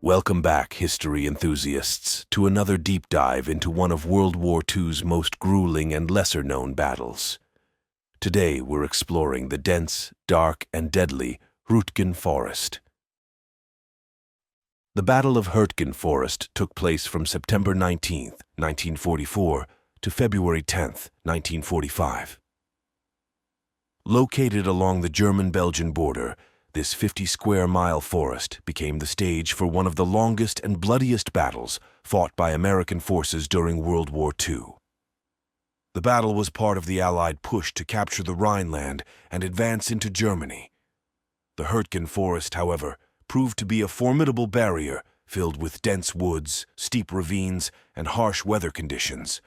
Welcome back, history enthusiasts, to another deep dive into one of World War II's most grueling and lesser-known battles. Today, we're exploring the dense, dark, and deadly Hürtgen Forest. The Battle of Hürtgen Forest took place from September 19, 1944, to February 10, 1945. Located along the German-Belgian border, this 50-square-mile forest became the stage for one of the longest and bloodiest battles fought by American forces during World War II. The battle was part of the Allied push to capture the Rhineland and advance into Germany. The Hürtgen Forest, however, proved to be a formidable barrier filled with dense woods, steep ravines, and harsh weather conditions.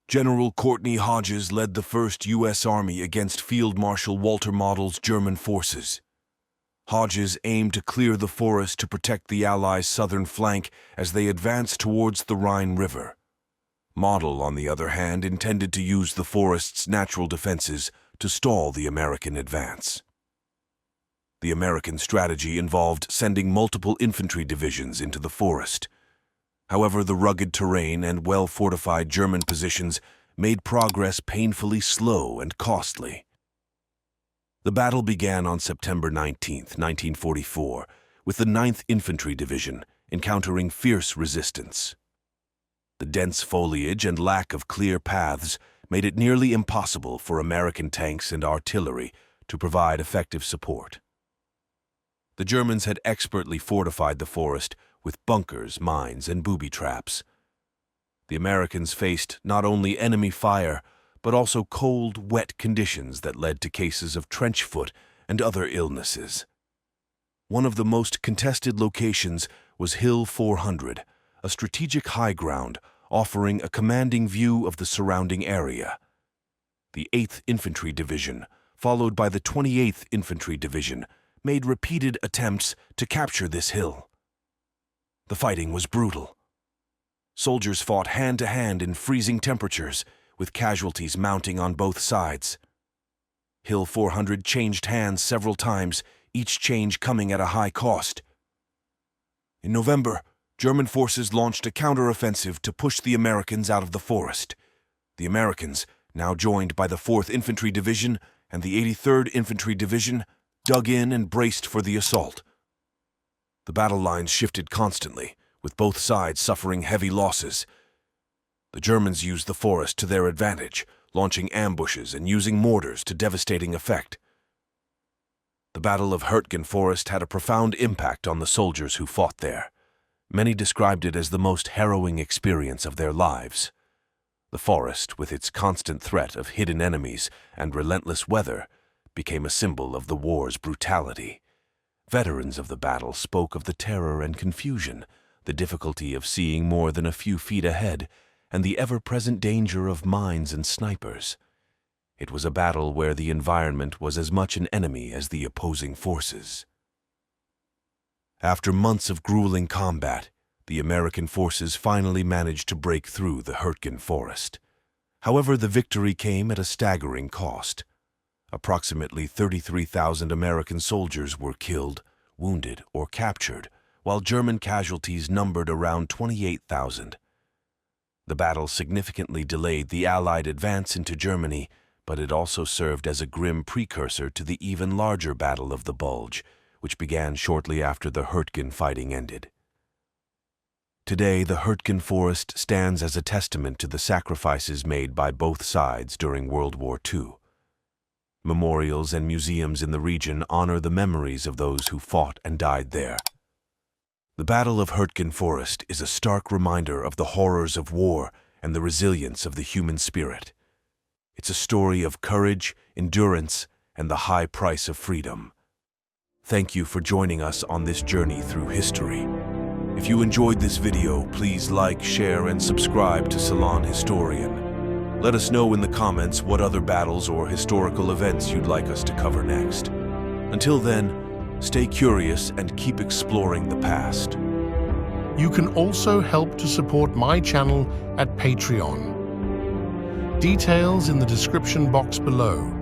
General Courtney Hodges led the 1st U.S. Army against Field Marshal Walter Model's German forces. Hodges aimed to clear the forest to protect the Allies' southern flank as they advanced towards the Rhine River. Model, on the other hand, intended to use the forest's natural defenses to stall the American advance. The American strategy involved sending multiple infantry divisions into the forest. However, the rugged terrain and well-fortified German positions made progress painfully slow and costly. The battle began on September 19, 1944, with the 9th Infantry Division encountering fierce resistance. The dense foliage and lack of clear paths made it nearly impossible for American tanks and artillery to provide effective support. The Germans had expertly fortified the forest with bunkers, mines, and booby traps. The Americans faced not only enemy fire, but also cold, wet conditions that led to cases of trench foot and other illnesses. One of the most contested locations was Hill 400, a strategic high ground offering a commanding view of the surrounding area. The 8th Infantry Division, followed by the 28th Infantry Division, made repeated attempts to capture this hill. The fighting was brutal. Soldiers fought hand-to-hand in freezing temperatures, with casualties mounting on both sides. Hill 400 changed hands several times, each change coming at a high cost. In November, German forces launched a counteroffensive to push the Americans out of the forest. The Americans, now joined by the 4th Infantry Division and the 83rd Infantry Division, dug in and braced for the assault. The battle lines shifted constantly, with both sides suffering heavy losses. The Germans used the forest to their advantage, launching ambushes and using mortars to devastating effect. The Battle of Hürtgen Forest had a profound impact on the soldiers who fought there. Many described it as the most harrowing experience of their lives. The forest, with its constant threat of hidden enemies and relentless weather, became a symbol of the war's brutality. Veterans of the battle spoke of the terror and confusion, the difficulty of seeing more than a few feet ahead, and the ever-present danger of mines and snipers. It was a battle where the environment was as much an enemy as the opposing forces. After months of grueling combat, the American forces finally managed to break through the Hürtgen Forest. However, the victory came at a staggering cost. Approximately 33,000 American soldiers were killed, wounded, or captured, while German casualties numbered around 28,000. The battle significantly delayed the Allied advance into Germany, but it also served as a grim precursor to the even larger Battle of the Bulge, which began shortly after the Hürtgen fighting ended. Today, the Hürtgen Forest stands as a testament to the sacrifices made by both sides during World War II. Memorials and museums in the region honor the memories of those who fought and died there. The Battle of Hürtgen Forest is a stark reminder of the horrors of war and the resilience of the human spirit. It's a story of courage, endurance, and the high price of freedom. Thank you for joining us on this journey through history. If you enjoyed this video, please like, share, and subscribe to Ceylon Historian. Let us know in the comments what other battles or historical events you'd like us to cover next. Until then, stay curious and keep exploring the past. You can also help to support my channel at Patreon. Details in the description box below.